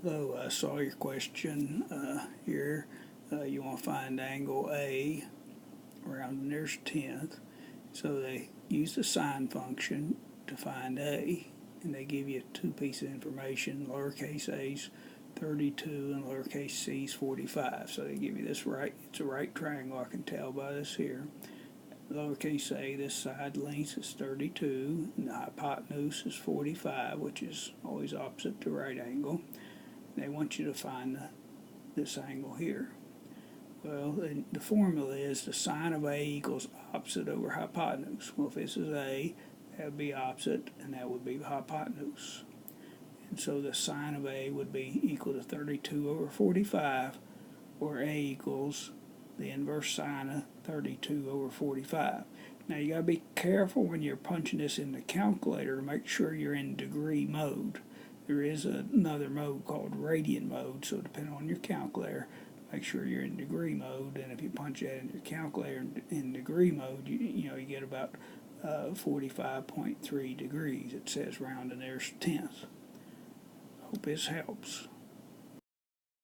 So I saw your question here. You want to find angle A around the nearest tenth. So they use the sine function to find A, and they give you two pieces of information. Lowercase a's 32 and lowercase c's 45. So they give you this right. It's a right triangle. I can tell by this here. Lowercase a, this side length is 32, and the hypotenuse is 45, which is always opposite to right angle. They want you to find this angle here. Well, the formula is the sine of A equals opposite over hypotenuse. Well, if this is A, that would be opposite, and that would be hypotenuse. And so the sine of A would be equal to 32 over 45, where A equals the inverse sine of 32 over 45. Now you got to be careful when you're punching this in the calculator to make sure you're in degree mode. There is another mode called radian mode, so depending on your calculator, make sure you're in degree mode. And if you punch that in your calculator in degree mode, you get about 45.3 degrees. It says round the nearest tenth. Hope this helps.